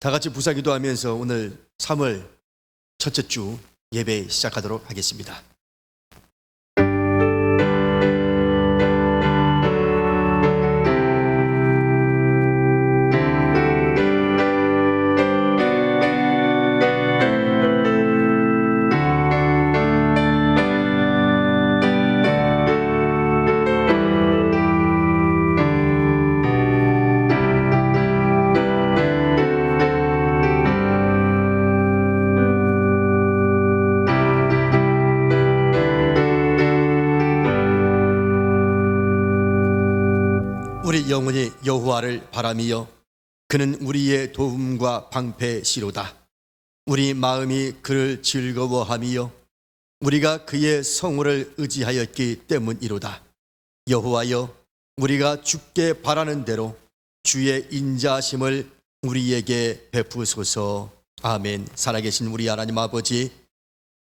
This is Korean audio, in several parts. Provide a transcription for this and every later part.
다 같이 부사기도하면서 오늘 3월 첫째 주 예배 시작하도록 하겠습니다. 우리 영혼이 여호와를 바라미여 그는 우리의 도움과 방패시로다. 우리 마음이 그를 즐거워하미여 우리가 그의 성호를 의지하였기 때문이로다. 여호와여, 우리가 주께 바라는 대로 주의 인자하심을 우리에게 베푸소서. 아멘. 살아계신 우리 하나님 아버지,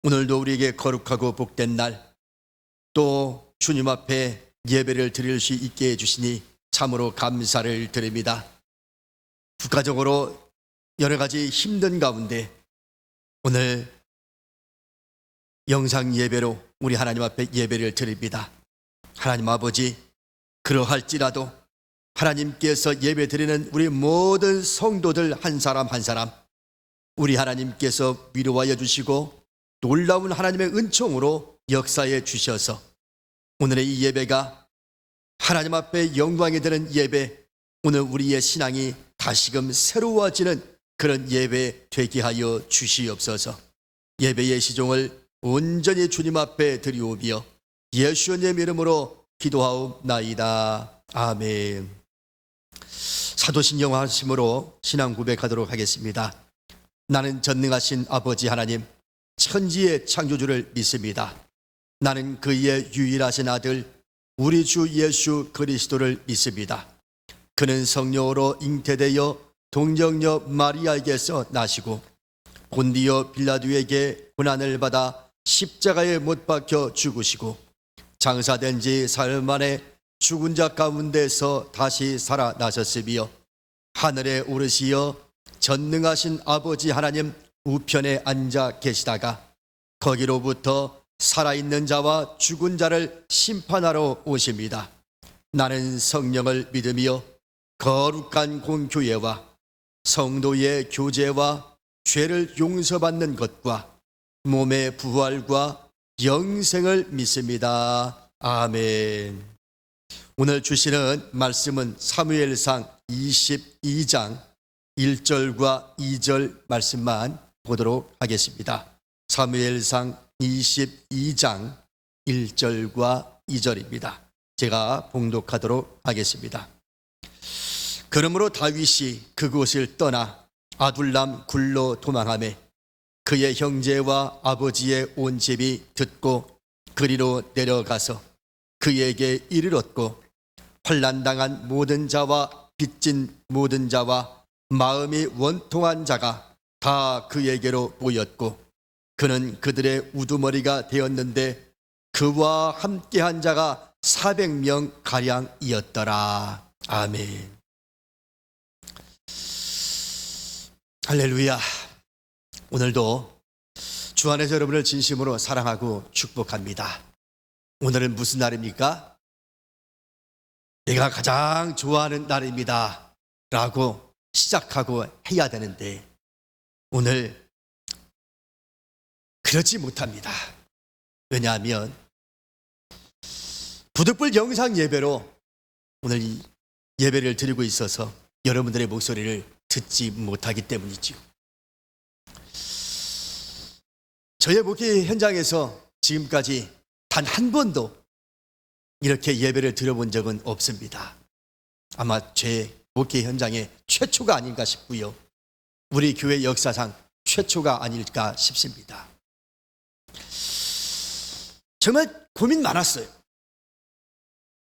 오늘도 우리에게 거룩하고 복된 날, 또 주님 앞에 예배를 드릴 수 있게 해주시니 참으로 감사를 드립니다. 국가적으로 여러 가지 힘든 가운데 오늘 영상 예배로 우리 하나님 앞에 예배를 드립니다. 하나님 아버지, 그러할지라도 하나님께서 예배 드리는 우리 모든 성도들 한 사람 한 사람 우리 하나님께서 위로하여 주시고 놀라운 하나님의 은총으로 역사해 주셔서 오늘의 이 예배가 하나님 앞에 영광이 되는 예배, 오늘 우리의 신앙이 다시금 새로워지는 그런 예배 되게 하여 주시옵소서. 예배의 시종을 온전히 주님 앞에 드리오며 예수님 이름으로 기도하옵나이다. 아멘. 사도신경 하심으로 신앙 고백하도록 하겠습니다. 나는 전능하신 아버지 하나님, 천지의 창조주를 믿습니다. 나는 그의 유일하신 아들 우리 주 예수 그리스도를 믿습니다. 그는 성령으로 잉태되어 동정녀 마리아에게서 나시고 본디오 빌라도에게 고난을 받아 십자가에 못 박혀 죽으시고 장사된 지 사흘 만에 죽은 자 가운데서 다시 살아나셨으며 하늘에 오르시어 전능하신 아버지 하나님 우편에 앉아 계시다가 거기로부터 살아있는 자와 죽은 자를 심판하러 오십니다. 나는 성령을 믿으며 거룩한 공교회와 성도의 교제와 죄를 용서받는 것과 몸의 부활과 영생을 믿습니다. 아멘. 오늘 주시는 말씀은 사무엘상 22장 1절과 2절 말씀만 보도록 하겠습니다. 사무엘상 22장 1절과 2절입니다. 제가 봉독하도록 하겠습니다. 그러므로 다윗이 그곳을 떠나 아둘람 굴로 도망하매 그의 형제와 아버지의 온 집이 듣고 그리로 내려가서 그에게 이르렀고 환난당한 모든 자와 빚진 모든 자와 마음이 원통한 자가 다 그에게로 모였고 그는 그들의 우두머리가 되었는데 그와 함께한 자가 400명 가량이었더라. 아멘. 할렐루야. 오늘도 주 안에서 여러분을 진심으로 사랑하고 축복합니다. 오늘은 무슨 날입니까? 내가 가장 좋아하는 날입니다 라고 시작하고 해야 되는데 오늘 그렇지 못합니다. 왜냐하면 부득불 영상 예배로 오늘 이 예배를 드리고 있어서 여러분들의 목소리를 듣지 못하기 때문이죠. 저의 목회 현장에서 지금까지 단 한 번도 이렇게 예배를 드려본 적은 없습니다. 아마 제 목회 현장의 최초가 아닌가 싶고요. 우리 교회 역사상 최초가 아닐까 싶습니다. 정말 고민 많았어요.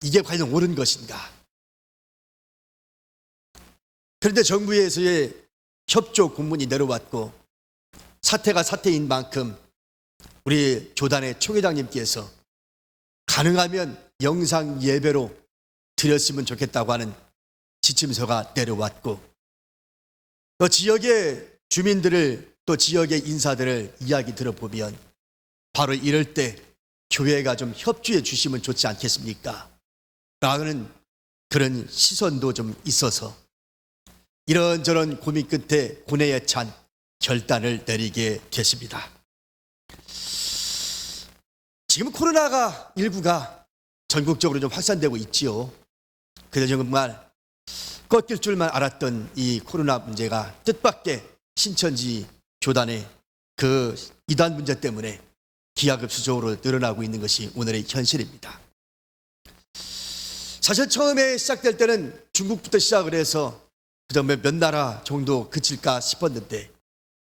이게 과연 옳은 것인가? 그런데 정부에서의 협조 공문이 내려왔고 사태가 사태인 만큼 우리 교단의 총회장님께서 가능하면 영상 예배로 드렸으면 좋겠다고 하는 지침서가 내려왔고 또 지역의 주민들을 또 지역의 인사들을 이야기 들어보면 바로 이럴 때 교회가 좀 협조해 주시면 좋지 않겠습니까? 라는 그런 시선도 좀 있어서 이런저런 고민 끝에 고뇌에 찬 결단을 내리게 됐습니다. 지금 코로나가19가 전국적으로 좀 확산되고 있지요. 그래서 정말 꺾일 줄만 알았던 이 코로나 문제가 뜻밖의 신천지 교단의 그 이단 문제 때문에 기하급수적으로 늘어나고 있는 것이 오늘의 현실입니다. 사실 처음에 시작될 때는 중국부터 시작을 해서 그다음에 몇 나라 정도 그칠까 싶었는데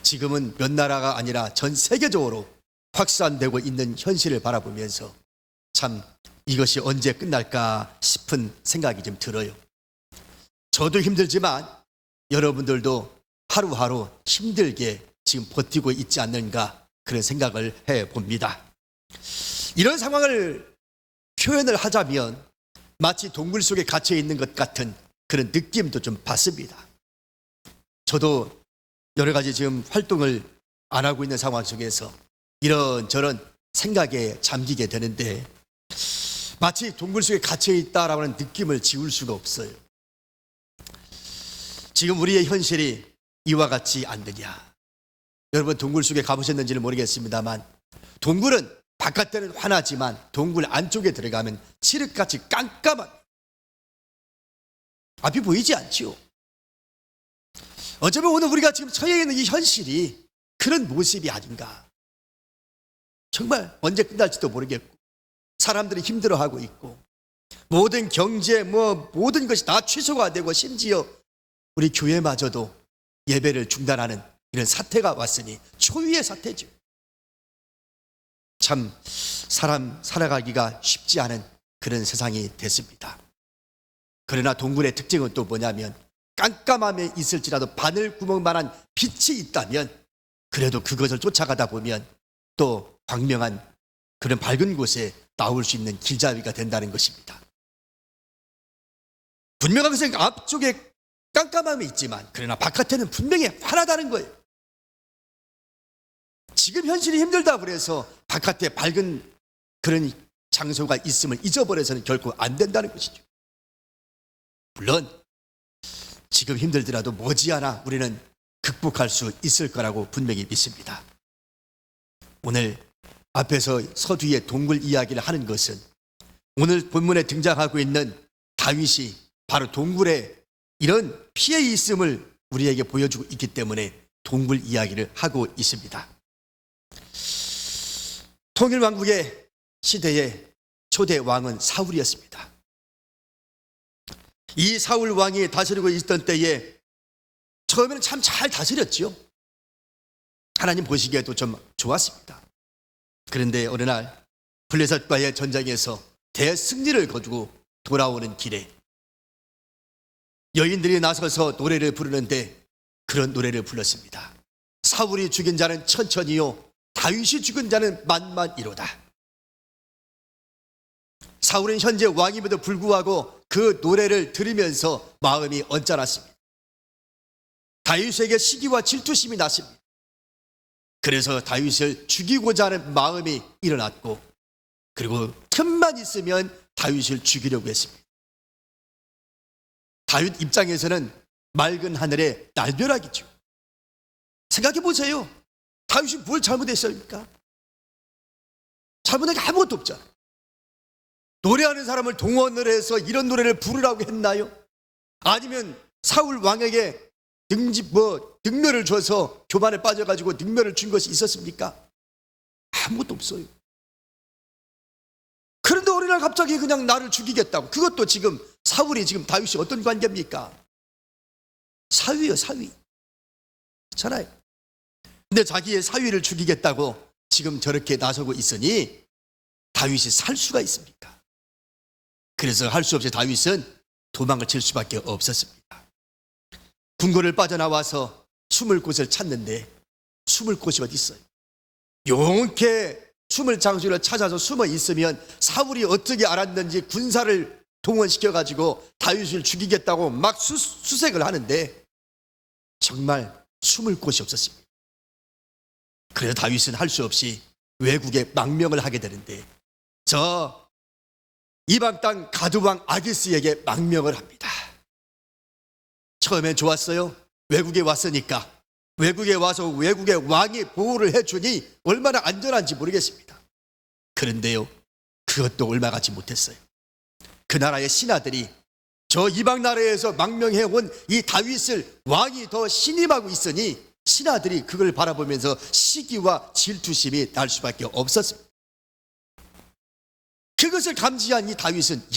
지금은 몇 나라가 아니라 전 세계적으로 확산되고 있는 현실을 바라보면서 참 이것이 언제 끝날까 싶은 생각이 좀 들어요. 저도 힘들지만 여러분들도 하루하루 힘들게 지금 버티고 있지 않는가 그런 생각을 해봅니다. 이런 상황을 표현을 하자면 마치 동굴 속에 갇혀 있는 것 같은 그런 느낌도 좀 받습니다. 저도 여러 가지 지금 활동을 안 하고 있는 상황 속에서 이런저런 생각에 잠기게 되는데 마치 동굴 속에 갇혀 있다라는 느낌을 지울 수가 없어요. 지금 우리의 현실이 이와 같지 않느냐. 여러분 동굴 속에 가보셨는지는 모르겠습니다만 동굴은 바깥에는 환하지만 동굴 안쪽에 들어가면 칠흑같이 깜깜한 앞이 보이지 않지요. 어쩌면 오늘 우리가 지금 처해 있는 이 현실이 그런 모습이 아닌가. 정말 언제 끝날지도 모르겠고 사람들이 힘들어하고 있고 모든 경제 모든 것이 다 취소가 되고 심지어 우리 교회마저도 예배를 중단하는 이런 사태가 왔으니 초유의 사태죠. 참 사람 살아가기가 쉽지 않은 그런 세상이 됐습니다. 그러나 동굴의 특징은 또 뭐냐면 깜깜함에 있을지라도 바늘 구멍만한 빛이 있다면 그래도 그것을 쫓아가다 보면 또 광명한 그런 밝은 곳에 나올 수 있는 길잡이가 된다는 것입니다. 분명한 것은 앞쪽에 깜깜함이 있지만 그러나 바깥에는 분명히 환하다는 거예요. 지금 현실이 힘들다고 그래서 바깥에 밝은 그런 장소가 있음을 잊어버려서는 결코 안 된다는 것이죠. 물론 지금 힘들더라도 머지않아 우리는 극복할 수 있을 거라고 분명히 믿습니다. 오늘 앞에서 서두에 동굴 이야기를 하는 것은 오늘 본문에 등장하고 있는 다윗이 바로 동굴에 이런 피해 있음을 우리에게 보여주고 있기 때문에 동굴 이야기를 하고 있습니다. 통일왕국의 시대의 초대 왕은 사울이었습니다. 이 사울 왕이 다스리고 있던 때에 처음에는 참 잘 다스렸지요. 하나님 보시기에도 좀 좋았습니다. 그런데 어느 날 블레셋과의 전쟁에서 대승리를 거두고 돌아오는 길에 여인들이 나서서 노래를 부르는데 그런 노래를 불렀습니다. 사울이 죽인 자는 천천히요 다윗이 죽은 자는 만만이로다. 사울은 현재 왕임에도 불구하고 그 노래를 들으면서 마음이 언짢았습니다. 다윗에게 시기와 질투심이 났습니다. 그래서 다윗을 죽이고자 하는 마음이 일어났고 그리고 틈만 있으면 다윗을 죽이려고 했습니다. 다윗 입장에서는 맑은 하늘의 날벼락이죠. 생각해 보세요. 다윗이 뭘 잘못했습니까? 잘못한 게 아무것도 없잖아요. 노래하는 사람을 동원을 해서 이런 노래를 부르라고 했나요? 아니면 사울 왕에게 능멸을 줘서 교만에 빠져가지고 능멸을 준 것이 있었습니까? 아무것도 없어요. 그런데 어느 날 갑자기 그냥 나를 죽이겠다고. 그것도 지금 사울이 지금 다윗이 어떤 관계입니까? 사위요, 사위. 그렇잖아요. 근데 자기의 사위를 죽이겠다고 지금 저렇게 나서고 있으니 다윗이 살 수가 있습니까? 그래서 할 수 없이 다윗은 도망을 칠 수밖에 없었습니다. 궁궐을 빠져나와서 숨을 곳을 찾는데 숨을 곳이 어디 있어요? 용케 숨을 장소를 찾아서 숨어 있으면 사울이 어떻게 알았는지 군사를 동원시켜가지고 다윗을 죽이겠다고 막 수색을 하는데 정말 숨을 곳이 없었습니다. 그래서 다윗은 할 수 없이 외국에 망명을 하게 되는데 저 이방 땅 가드왕 아기스에게 망명을 합니다. 처음엔 좋았어요. 외국에 왔으니까 외국에 와서 외국의 왕이 보호를 해주니 얼마나 안전한지 모르겠습니다. 그런데요, 그것도 얼마 가지 못했어요. 그 나라의 신하들이 저 이방 나라에서 망명해온 이 다윗을 왕이 더 신임하고 있으니 신하들이 그걸 바라보면서 시기와 질투심이 날 수밖에 없었습니다. 그것을 감지한 이 다윗은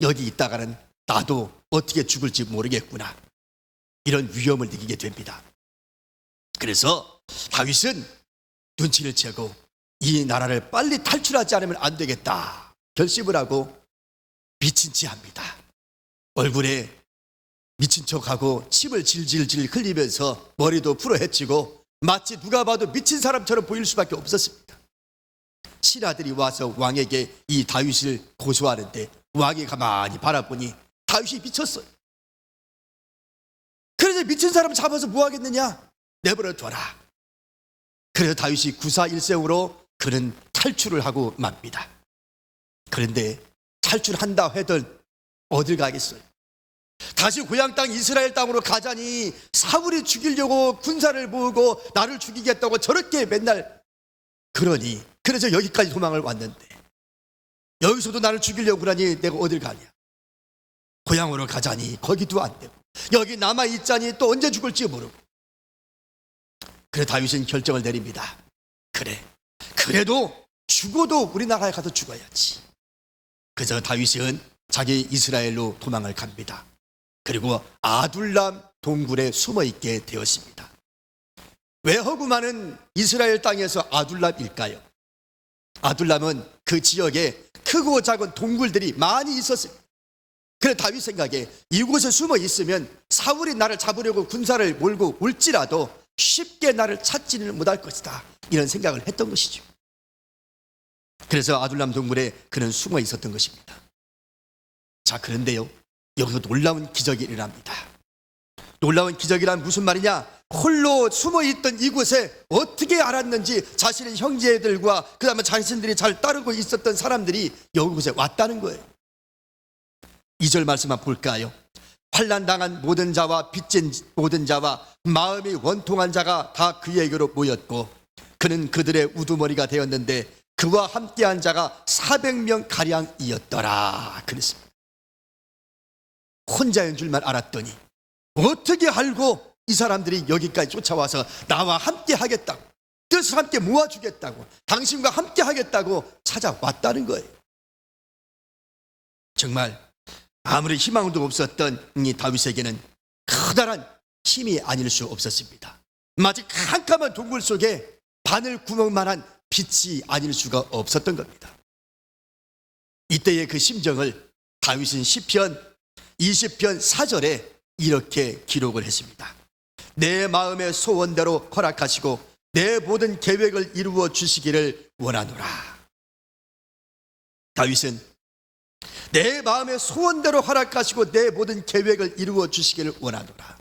여기 있다가는 나도 어떻게 죽을지 모르겠구나, 이런 위험을 느끼게 됩니다. 그래서 다윗은 눈치를 채고 이 나라를 빨리 탈출하지 않으면 안 되겠다 결심을 하고 미친 체 합니다. 얼굴에 미친 척하고 침을 질질질 흘리면서 머리도 풀어헤치고 마치 누가 봐도 미친 사람처럼 보일 수밖에 없었습니다. 신하들이 와서 왕에게 이 다윗을 고소하는데 왕이 가만히 바라보니 다윗이 미쳤어요. 그래서 미친 사람 잡아서 뭐 하겠느냐, 내버려 둬라. 그래서 다윗이 구사일생으로 그는 탈출을 하고 맙니다. 그런데 탈출한다 해도 어딜 가겠어요? 다시 고향 땅 이스라엘 땅으로 가자니 사울이 죽이려고 군사를 모으고 나를 죽이겠다고 저렇게 맨날 그러니, 그래서 여기까지 도망을 왔는데 여기서도 나를 죽이려고 그러니 내가 어딜 가냐. 고향으로 가자니 거기도 안 되고 여기 남아있자니 또 언제 죽을지 모르고. 그래 다윗은 결정을 내립니다. 그래도 죽어도 우리나라에 가서 죽어야지. 그래서 다윗은 자기 이스라엘로 도망을 갑니다. 그리고 아둘람 동굴에 숨어있게 되었습니다. 왜 허구 많은 이스라엘 땅에서 아둘람일까요? 아둘람은 그 지역에 크고 작은 동굴들이 많이 있었습니다. 그래서 다윗 생각에 이곳에 숨어 있으면 사울이 나를 잡으려고 군사를 몰고 올지라도 쉽게 나를 찾지는 못할 것이다, 이런 생각을 했던 것이죠. 그래서 아둘람 동굴에 그는 숨어 있었던 것입니다. 자, 그런데요, 여기서 놀라운 기적이 일어납니다. 놀라운 기적이란 무슨 말이냐? 홀로 숨어있던 이곳에 어떻게 알았는지 자신의 형제들과 그 다음에 자신들이 잘 따르고 있었던 사람들이 여기곳에 왔다는 거예요. 2절 말씀만 볼까요? 환난당한 모든 자와 빚진 모든 자와 마음이 원통한 자가 다 그에게로 모였고 그는 그들의 우두머리가 되었는데 그와 함께한 자가 400명 가량이었더라 그랬습니다. 혼자인 줄만 알았더니 어떻게 알고 이 사람들이 여기까지 쫓아와서 나와 함께 하겠다고, 뜻을 함께 모아주겠다고, 당신과 함께 하겠다고 찾아왔다는 거예요. 정말 아무리 희망도 없었던 이 다윗에게는 커다란 힘이 아닐 수 없었습니다. 마치 캄캄한 동굴 속에 바늘 구멍만한 빛이 아닐 수가 없었던 겁니다. 이때의 그 심정을 다윗은 시편 20편 4절에 이렇게 기록을 했습니다. 내 마음의 소원대로 허락하시고 내 모든 계획을 이루어 주시기를 원하노라. 다윗은 내 마음의 소원대로 허락하시고 내 모든 계획을 이루어 주시기를 원하노라.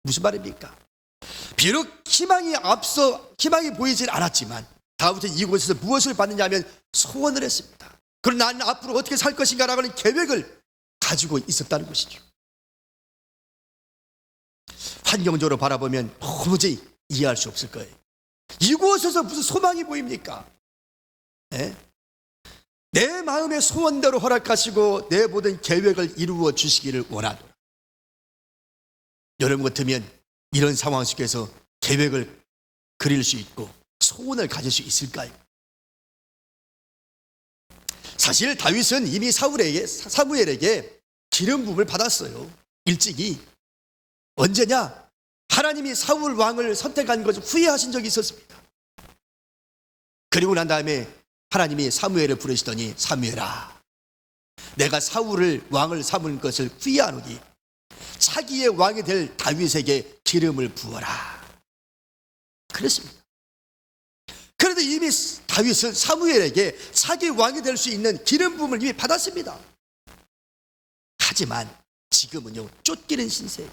무슨 말입니까? 비록 희망이 보이진 않았지만 다윗은 이곳에서 무엇을 받느냐 하면 소원을 했습니다. 그럼 나는 앞으로 어떻게 살 것인가라고 하는 계획을 가지고 있었다는 것이죠. 환경적으로 바라보면 도무지 이해할 수 없을 거예요. 이곳에서 무슨 소망이 보입니까? 내 마음의 소원대로 허락하시고 내 모든 계획을 이루어 주시기를 원하노라. 여러분 같으면 이런 상황 속에서 계획을 그릴 수 있고 소원을 가질 수 있을까요? 사실 다윗은 이미 사무엘에게 기름 부음을 받았어요. 일찍이. 언제냐? 하나님이 사울 왕을 선택한 것을 후회하신 적이 있었습니다. 그리고 난 다음에 하나님이 사무엘을 부르시더니 사무엘아, 내가 사울을 왕을 삼은 것을 후회하노니 차기의 왕이 될 다윗에게 기름을 부어라 그랬습니다. 그래도 이미 다윗은 사무엘에게 차기 왕이 될 수 있는 기름 부음을 이미 받았습니다. 하지만 지금은요, 쫓기는 신세예요.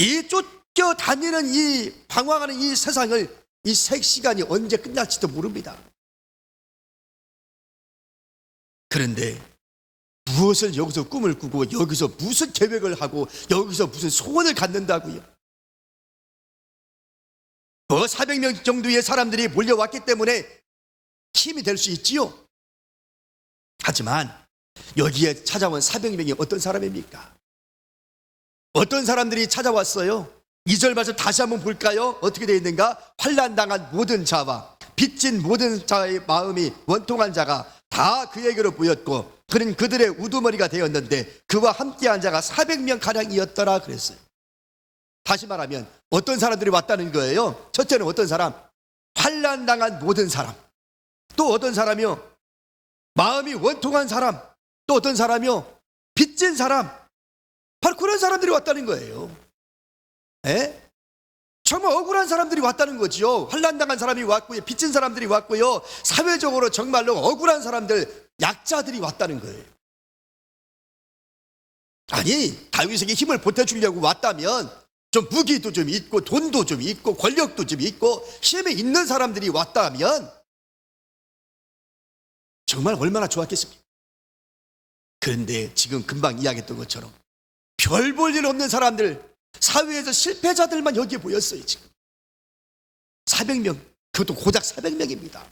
이 쫓겨다니는 이 방황하는 이 세상을 이 시간이 언제 끝날지도 모릅니다. 그런데 무엇을 여기서 꿈을 꾸고 여기서 무슨 계획을 하고 여기서 무슨 소원을 갖는다고요? 400명 정도의 사람들이 몰려왔기 때문에 힘이 될 수 있지요. 하지만 여기에 찾아온 400명이 어떤 사람입니까? 어떤 사람들이 찾아왔어요? 2절 말씀 다시 한번 볼까요? 어떻게 되어 있는가? 환난당한 모든 자와 빚진 모든 자의 마음이 원통한 자가 다 그에게로 모였고 그는 그들의 우두머리가 되었는데 그와 함께한 자가 400명 가량이었더라 그랬어요. 다시 말하면 어떤 사람들이 왔다는 거예요? 첫째는 어떤 사람? 환난당한 모든 사람. 또 어떤 사람이요? 마음이 원통한 사람. 또 어떤 사람이요? 빚진 사람. 바로 그런 사람들이 왔다는 거예요. 에? 정말 억울한 사람들이 왔다는 거죠. 환난당한 사람이 왔고요, 빚진 사람들이 왔고요, 사회적으로 정말로 억울한 사람들, 약자들이 왔다는 거예요. 아니, 다윗에게 힘을 보태주려고 왔다면 좀 무기도 좀 있고 돈도 좀 있고 권력도 좀 있고 힘이 있는 사람들이 왔다면 정말 얼마나 좋았겠습니까? 그런데 지금 금방 이야기했던 것처럼 별 볼 일 없는 사람들, 사회에서 실패자들만 여기에 모였어요. 지금 400명, 그것도 고작 400명입니다.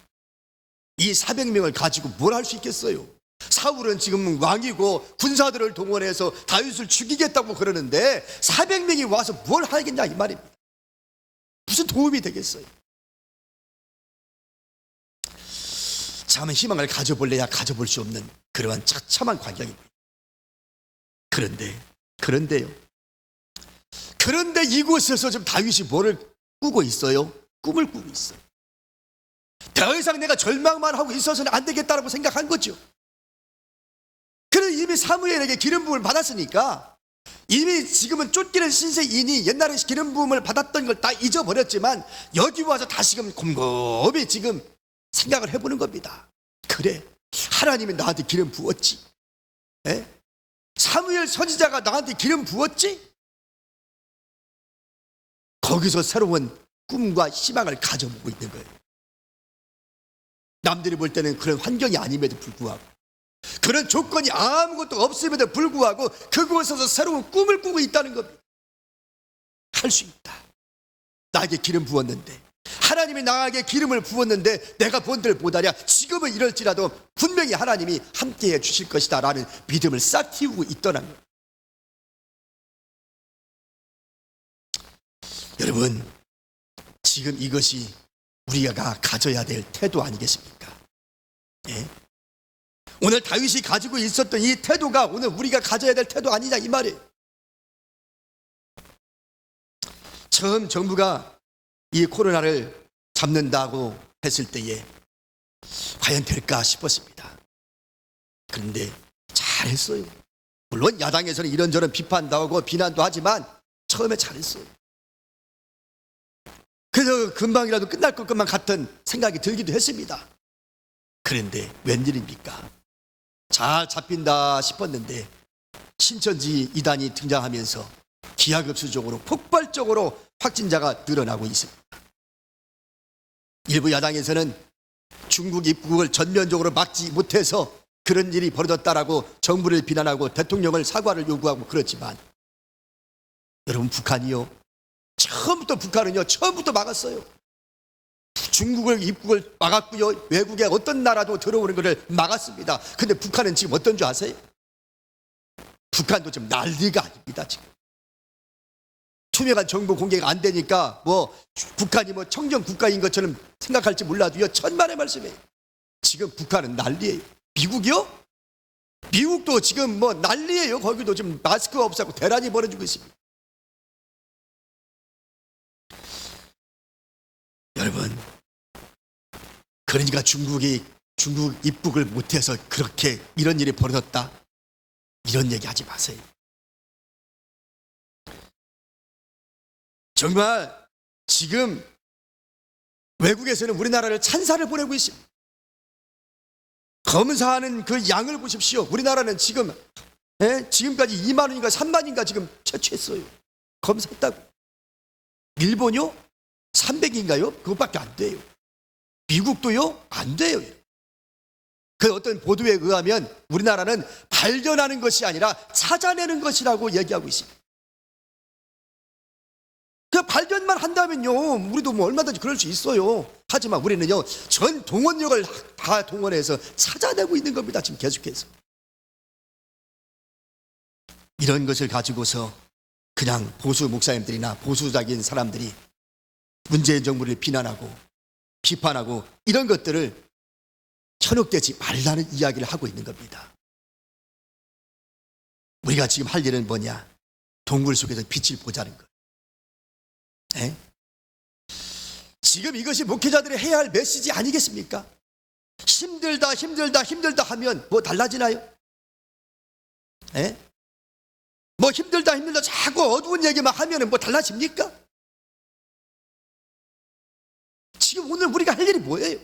이 400명을 가지고 뭘 할 수 있겠어요? 사울은 지금 왕이고 군사들을 동원해서 다윗을 죽이겠다고 그러는데 400명이 와서 뭘 하겠냐 이 말입니다. 무슨 도움이 되겠어요? 참 희망을 가져볼래야 가져볼 수 없는 그러한 처참한 광경입니다. 그런데 이곳에서 지금 다윗이 뭐를 꾸고 있어요? 꿈을 꾸고 있어요. 더 이상 내가 절망만 하고 있어서는 안 되겠다라고 생각한 거죠. 그는 이미 사무엘에게 기름 부음을 받았으니까 이미 지금은 쫓기는 신세인이 옛날에 기름 부음을 받았던 걸 다 잊어버렸지만 여기 와서 다시금 곰곰이 지금 생각을 해보는 겁니다. 그래, 하나님이 나한테 기름 부었지. 에? 사무엘 선지자가 나한테 기름 부었지? 거기서 새로운 꿈과 희망을 가져보고 있는 거예요. 남들이 볼 때는 그런 환경이 아님에도 불구하고, 그런 조건이 아무것도 없음에도 불구하고 그곳에서 새로운 꿈을 꾸고 있다는 겁니다. 할 수 있다. 나에게 기름 부었는데, 하나님이 나에게 기름을 부었는데 내가 본들 못하랴. 지금은 이럴지라도 분명히 하나님이 함께해 주실 것이다 라는 믿음을 싹 틔우고 있더라는 거예요. 여러분, 지금 이것이 우리가 가져야 될 태도 아니겠습니까? 예? 오늘 다윗이 가지고 있었던 이 태도가 오늘 우리가 가져야 될 태도 아니냐 이 말이에요. 처음 정부가 이 코로나를 잡는다고 했을 때에 과연 될까 싶었습니다. 그런데 잘했어요. 물론 야당에서는 이런저런 비판도 하고 비난도 하지만 처음에 잘했어요. 그래서 금방이라도 끝날 것만 같은 생각이 들기도 했습니다. 그런데 웬일입니까? 잘 잡힌다 싶었는데 신천지 이단이 등장하면서 기하급수적으로 폭발적으로 확진자가 늘어나고 있습니다. 일부 야당에서는 중국 입국을 전면적으로 막지 못해서 그런 일이 벌어졌다라고 정부를 비난하고 대통령을 사과를 요구하고 그렇지만 여러분, 북한은요 처음부터 막았어요. 중국을 입국을 막았고요, 외국의 어떤 나라도 들어오는 것을 막았습니다. 근데 북한은 지금 어떤 줄 아세요? 북한도 지금 난리가 아닙니다. 지금 투명한 정보 공개가 안 되니까 북한이 청정 국가인 것처럼 생각할지 몰라도요, 천만의 말씀이에요. 지금 북한은 난리예요. 미국이요? 미국도 지금 난리예요. 거기도 지금 마스크가 없애고 대란이 벌어지고 있습니다. 여러분, 그러니까 중국 입국을 못해서 그렇게 이런 일이 벌어졌다, 이런 얘기 하지 마세요. 정말 지금 외국에서는 우리나라를 찬사를 보내고 있습니다. 검사하는 그 양을 보십시오. 우리나라는 지금까지 2만 원인가 3만인가 지금 채취했어요. 검 섰다고. 일본요? 300인가요? 그것밖에 안 돼요. 미국도요? 안 돼요. 그 어떤 보도에 의하면 우리나라는 발견하는 것이 아니라 찾아내는 것이라고 얘기하고 있습니다. 그 발견만 한다면요, 우리도 뭐 얼마든지 그럴 수 있어요. 하지만 우리는요, 전 동원력을 다 동원해서 찾아내고 있는 겁니다. 지금 계속해서. 이런 것을 가지고서 그냥 보수 목사님들이나 보수적인 사람들이 문재인 정부를 비난하고 비판하고 이런 것들을 현혹되지 말라는 이야기를 하고 있는 겁니다. 우리가 지금 할 일은 뭐냐? 동굴 속에서 빛을 보자는 것. 에? 지금 이것이 목회자들이 해야 할 메시지 아니겠습니까? 힘들다 하면 뭐 달라지나요? 에? 뭐 힘들다 자꾸 어두운 얘기만 하면 뭐 달라집니까? 지금 오늘 우리가 할 일이 뭐예요?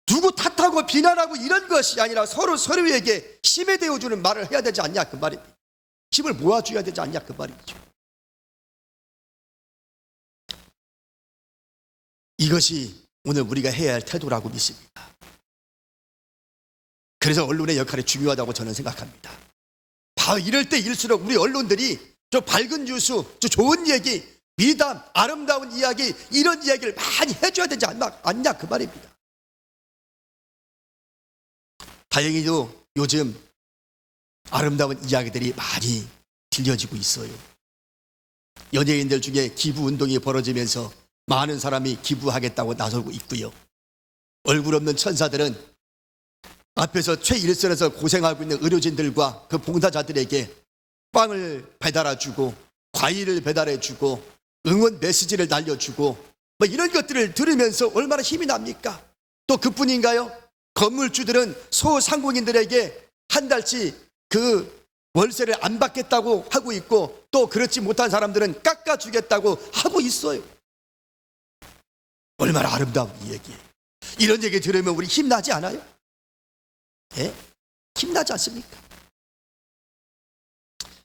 누구 탓하고 비난하고 이런 것이 아니라 서로에게 힘이 되어주는 말을 해야 되지 않냐 그 말입니다. 힘을 모아줘야 되지 않냐 그 말이죠. 이것이 오늘 우리가 해야 할 태도라고 믿습니다. 그래서 언론의 역할이 중요하다고 저는 생각합니다. 바로 이럴 때일수록 우리 언론들이 저 밝은 뉴스, 저 좋은 얘기, 미담, 아름다운 이야기 이런 이야기를 많이 해줘야 되지 않냐 그 말입니다. 다행히도 요즘 아름다운 이야기들이 많이 들려지고 있어요. 연예인들 중에 기부운동이 벌어지면서 많은 사람이 기부하겠다고 나서고 있고요. 얼굴 없는 천사들은 앞에서 최일선에서 고생하고 있는 의료진들과 그 봉사자들에게 빵을 배달해주고 과일을 배달해주고 응원 메시지를 날려주고 뭐 이런 것들을 들으면서 얼마나 힘이 납니까? 또 그뿐인가요? 건물주들은 소상공인들에게 한 달치 그 월세를 안 받겠다고 하고 있고 또 그렇지 못한 사람들은 깎아주겠다고 하고 있어요. 얼마나 아름다운 이 얘기예요. 이런 얘기 들으면 우리 힘나지 않아요? 예? 힘나지 않습니까?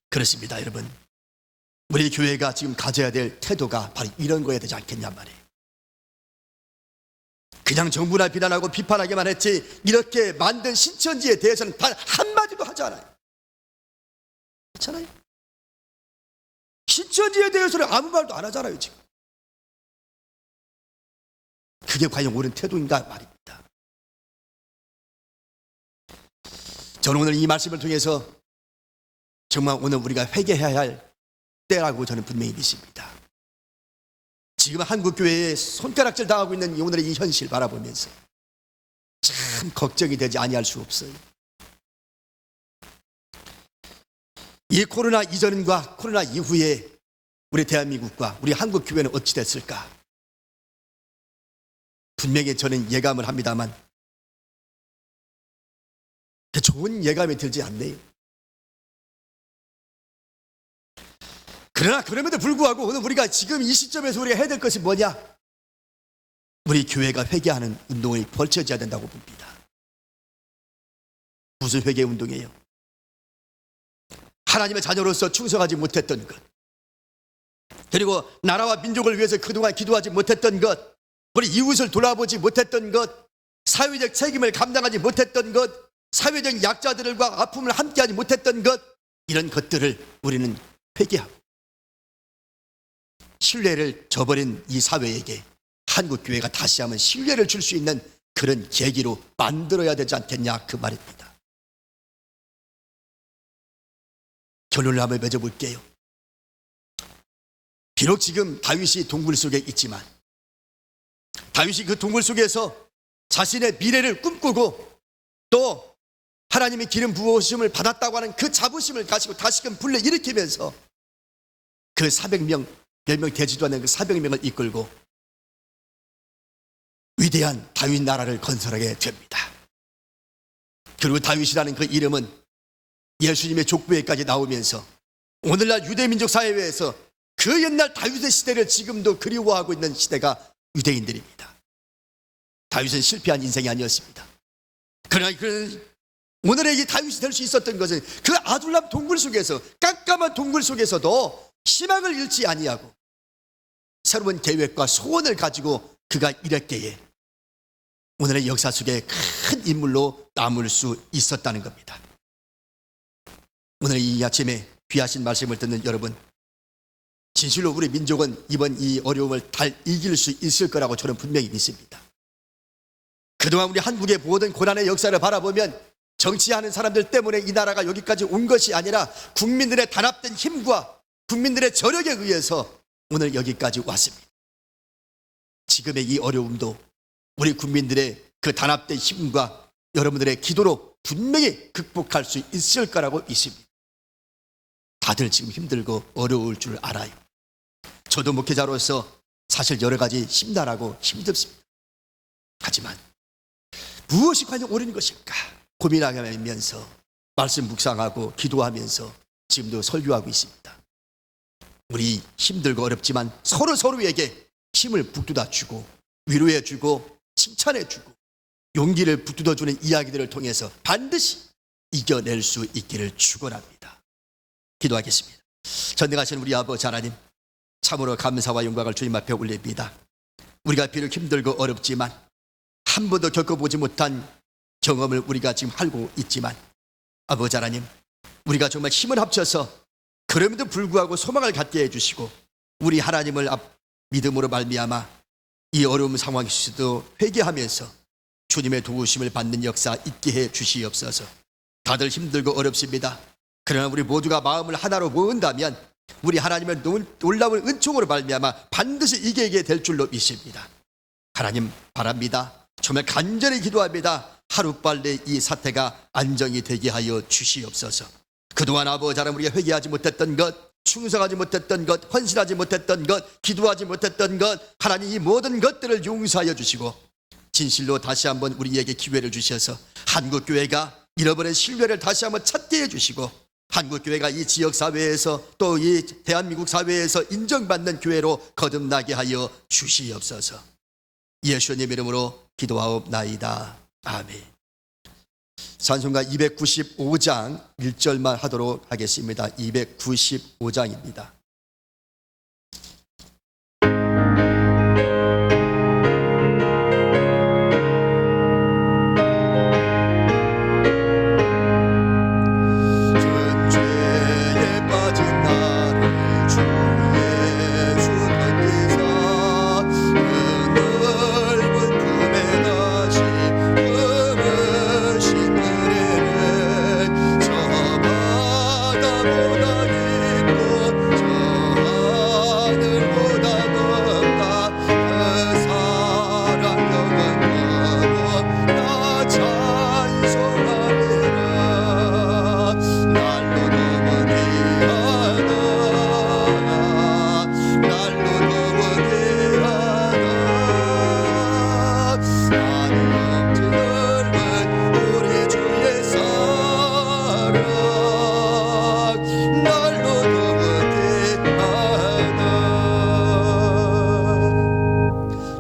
그렇습니다, 여러분. 우리 교회가 지금 가져야 될 태도가 바로 이런 거여야 되지 않겠냐 말이에요. 그냥 정부나 비난하고 비판하기만 했지 이렇게 만든 신천지에 대해서는 단 한마디도 하지 않아요. 그렇잖아요? 신천지에 대해서는 아무 말도 안 하잖아요 지금. 그게 과연 옳은 태도인가 말입니다. 저는 오늘 이 말씀을 통해서 정말 오늘 우리가 회개해야 할 때라고 저는 분명히 믿습니다. 지금 한국교회에 손가락질 당하고 있는 오늘의 이 현실 바라보면서 참 걱정이 되지 아니할 수 없어요. 이 코로나 이전과 코로나 이후에 우리 대한민국과 우리 한국교회는 어찌 됐을까? 분명히 저는 예감을 합니다만 좋은 예감이 들지 않네요. 그러나 그럼에도 불구하고 오늘 우리가 지금 이 시점에서 우리가 해야 될 것이 뭐냐? 우리 교회가 회개하는 운동이 벌쳐져야 된다고 봅니다. 무슨 회개 운동이에요? 하나님의 자녀로서 충성하지 못했던 것, 그리고 나라와 민족을 위해서 그동안 기도하지 못했던 것, 우리 이웃을 돌아보지 못했던 것, 사회적 책임을 감당하지 못했던 것, 사회적 약자들과 아픔을 함께하지 못했던 것, 이런 것들을 우리는 회개하고 신뢰를 저버린 이 사회에게 한국교회가 다시 한번 신뢰를 줄 수 있는 그런 계기로 만들어야 되지 않겠냐 그 말입니다. 결론을 한번 맺어볼게요. 비록 지금 다윗이 동굴 속에 있지만 다윗이 그 동굴 속에서 자신의 미래를 꿈꾸고 또 하나님의 기름 부으심을 받았다고 하는 그 자부심을 가지고 다시금 불러일으키면서 그 400명, 몇 명 되지도 않는 그 400명을 이끌고 위대한 다윗 나라를 건설하게 됩니다. 그리고 다윗이라는 그 이름은 예수님의 족보에까지 나오면서 오늘날 유대민족 사회에서 그 옛날 다윗의 시대를 지금도 그리워하고 있는 시대가 유대인들입니다. 다윗은 실패한 인생이 아니었습니다. 그러나 오늘의 이 다윗이 될 수 있었던 것은 그 아둘람 동굴 속에서 깜깜한 동굴 속에서도 희망을 잃지 아니하고 새로운 계획과 소원을 가지고 그가 일했기에 오늘의 역사 속에 큰 인물로 남을 수 있었다는 겁니다. 오늘 이 아침에 귀하신 말씀을 듣는 여러분, 진실로 우리 민족은 이번 이 어려움을 잘 이길 수 있을 거라고 저는 분명히 믿습니다. 그동안 우리 한국의 모든 고난의 역사를 바라보면 정치하는 사람들 때문에 이 나라가 여기까지 온 것이 아니라 국민들의 단합된 힘과 국민들의 저력에 의해서 오늘 여기까지 왔습니다. 지금의 이 어려움도 우리 국민들의 그 단합된 힘과 여러분들의 기도로 분명히 극복할 수 있을 거라고 믿습니다. 다들 지금 힘들고 어려울 줄 알아요. 저도 목회자로서 사실 여러 가지 심란하고 힘듭니다. 하지만 무엇이 과연 옳은 것일까 고민하면서 말씀 묵상하고 기도하면서 지금도 설교하고 있습니다. 우리 힘들고 어렵지만 서로에게 힘을 북돋아 주고 위로해 주고 칭찬해 주고 용기를 북돋아 주는 이야기들을 통해서 반드시 이겨낼 수 있기를 축원합니다. 기도하겠습니다. 전능하신 우리 아버지 하나님, 참으로 감사와 영광을 주님 앞에 올립니다. 우리가 비록 힘들고 어렵지만 한 번도 겪어보지 못한 경험을 우리가 지금 하고 있지만 아버지 하나님, 우리가 정말 힘을 합쳐서 그럼에도 불구하고 소망을 갖게 해주시고 우리 하나님을 믿음으로 말미암아 이 어려운 상황에서도 회개하면서 주님의 도우심을 받는 역사 있게 해 주시옵소서. 다들 힘들고 어렵습니다. 그러나 우리 모두가 마음을 하나로 모은다면 우리 하나님의 놀라운 은총으로 말미암아 반드시 이기게 될 줄로 믿습니다. 하나님 바랍니다. 정말 간절히 기도합니다. 하루빨리 이 사태가 안정이 되게 하여 주시옵소서. 그동안 아버지 하나님 우리가 회개하지 못했던 것, 충성하지 못했던 것, 헌신하지 못했던 것, 기도하지 못했던 것, 하나님 이 모든 것들을 용서하여 주시고 진실로 다시 한번 우리에게 기회를 주셔서 한국교회가 잃어버린 신뢰를 다시 한번 찾게 해주시고 한국교회가 이 지역사회에서 또 이 대한민국 사회에서 인정받는 교회로 거듭나게 하여 주시옵소서. 예수님 이름으로 기도하옵나이다. 아멘. 찬송가 295장 1절만 하도록 하겠습니다. 295장입니다.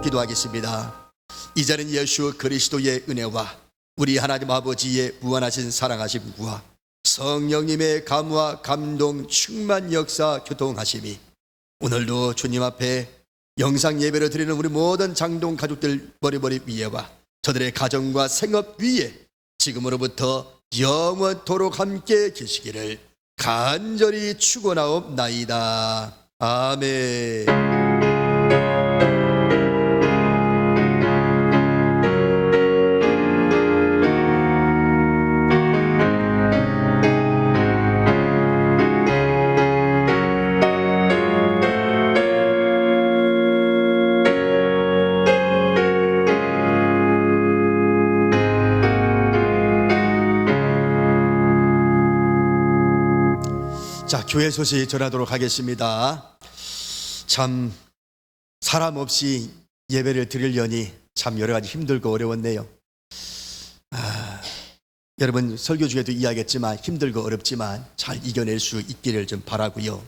기도하겠습니다. 이제는 예수 그리스도의 은혜와 우리 하나님 아버지의 무한하신 사랑하심과 성령님의 감화 감동 충만 역사 교통하심이 오늘도 주님 앞에 영상 예배를 드리는 우리 모든 장동 가족들 머리머리 위에와 저들의 가정과 생업 위에 지금으로부터 영원토록 함께 계시기를 간절히 축원하옵나이다. 아멘. 자, 교회 소식 전하도록 하겠습니다. 참 사람 없이 예배를 드리려니 참 여러 가지 힘들고 어려웠네요. 여러분 설교 중에도 이야기했지만 힘들고 어렵지만 잘 이겨낼 수 있기를 좀 바라고요.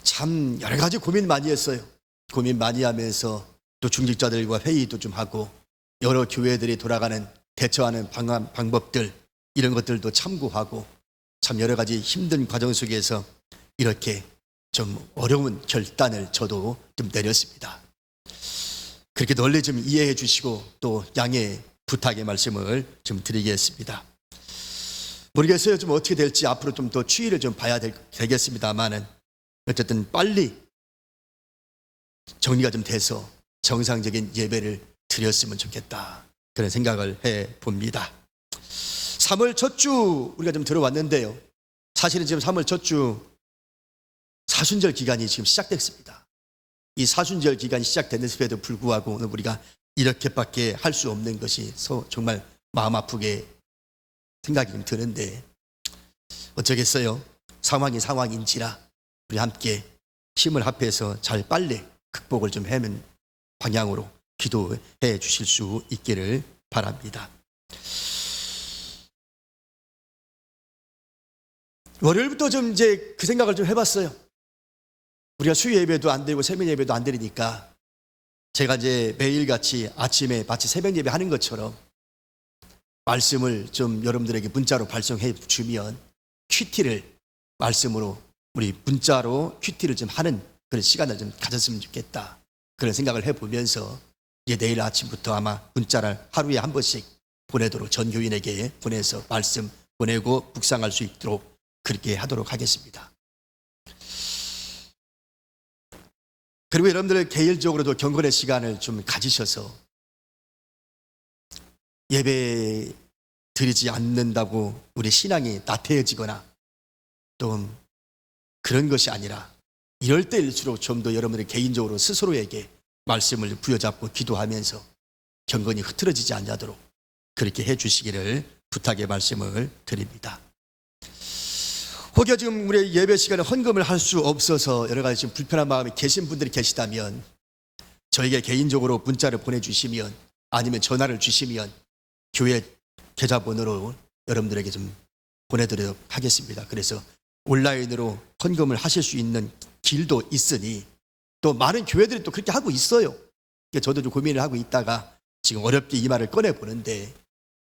참 여러 가지 고민 많이 했어요. 고민 많이 하면서 또 중직자들과 회의도 좀 하고 여러 교회들이 돌아가는 대처하는 방법들 이런 것들도 참고하고 참 여러 가지 힘든 과정 속에서 이렇게 좀 어려운 결단을 저도 좀 내렸습니다. 그렇게 널리 좀 이해해 주시고 또 양해 부탁의 말씀을 좀 드리겠습니다. 모르겠어요. 좀 어떻게 될지 앞으로 좀 더 추이를 좀 봐야 되겠습니다만은 어쨌든 빨리 정리가 좀 돼서 정상적인 예배를 드렸으면 좋겠다. 그런 생각을 해 봅니다. 3월 첫 주 우리가 좀 들어왔는데요. 사실은 지금 3월 첫 주 사순절 기간이 지금 시작됐습니다. 이 사순절 기간이 시작됐음에도 불구하고 오늘 우리가 이렇게밖에 할 수 없는 것이 정말 마음 아프게 생각이 좀 드는데 어쩌겠어요. 상황이 상황인지라 우리 함께 힘을 합해서 잘 빨리 극복을 좀 해면 방향으로 기도해 주실 수 있기를 바랍니다. 월요일부터 좀 이제 그 생각을 좀 해봤어요. 우리가 수요 예배도 안 되고 새벽 예배도 안 드리니까 제가 이제 매일같이 아침에 마치 새벽 예배 하는 것처럼 말씀을 좀 여러분들에게 문자로 발송해 주면 큐티를 말씀으로 우리 문자로 큐티를 좀 하는 그런 시간을 좀 가졌으면 좋겠다. 그런 생각을 해보면서 이제 내일 아침부터 아마 문자를 하루에 한 번씩 보내도록 전 교인에게 보내서 말씀 보내고 묵상할 수 있도록 그렇게 하도록 하겠습니다. 그리고 여러분들 개인적으로도 경건의 시간을 좀 가지셔서 예배 드리지 않는다고 우리 신앙이 나태해지거나 또 그런 것이 아니라 이럴 때일수록 좀 더 여러분들 개인적으로 스스로에게 말씀을 부여잡고 기도하면서 경건이 흐트러지지 않도록 그렇게 해주시기를 부탁의 말씀을 드립니다. 혹여 지금 우리 예배 시간에 헌금을 할 수 없어서 여러 가지 지금 불편한 마음이 계신 분들이 계시다면 저에게 개인적으로 문자를 보내주시면 아니면 전화를 주시면 교회 계좌번호로 여러분들에게 좀 보내드리도록 하겠습니다. 그래서 온라인으로 헌금을 하실 수 있는 길도 있으니 또 많은 교회들이 또 그렇게 하고 있어요. 저도 좀 고민을 하고 있다가 지금 어렵게 이 말을 꺼내보는데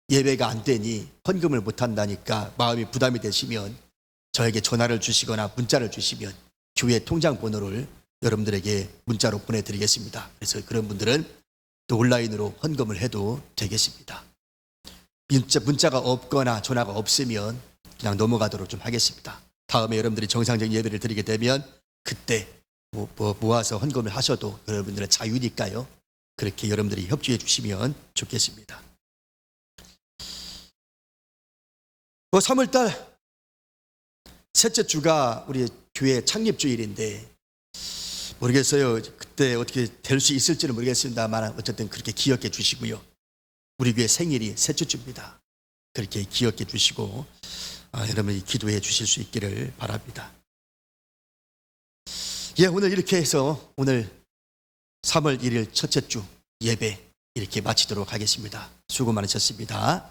예배가 안 되니 헌금을 못 한다니까 마음이 부담이 되시면 저에게 전화를 주시거나 문자를 주시면 교회 통장 번호를 여러분들에게 문자로 보내드리겠습니다. 그래서 그런 분들은 또 온라인으로 헌금을 해도 되겠습니다. 문자가 없거나 전화가 없으면 그냥 넘어가도록 좀 하겠습니다. 다음에 여러분들이 정상적인 예배를 드리게 되면 그때 모아서 헌금을 하셔도 여러분들의 자유니까요. 그렇게 여러분들이 협조해 주시면 좋겠습니다. 3월달 셋째 주가 우리 교회 창립주일인데 모르겠어요. 그때 어떻게 될 수 있을지는 모르겠습니다만 어쨌든 그렇게 기억해 주시고요. 우리 교회 생일이 셋째 주입니다. 그렇게 기억해 주시고 여러분이 기도해 주실 수 있기를 바랍니다. 오늘 이렇게 해서 오늘 3월 1일 첫째 주 예배 이렇게 마치도록 하겠습니다. 수고 많으셨습니다.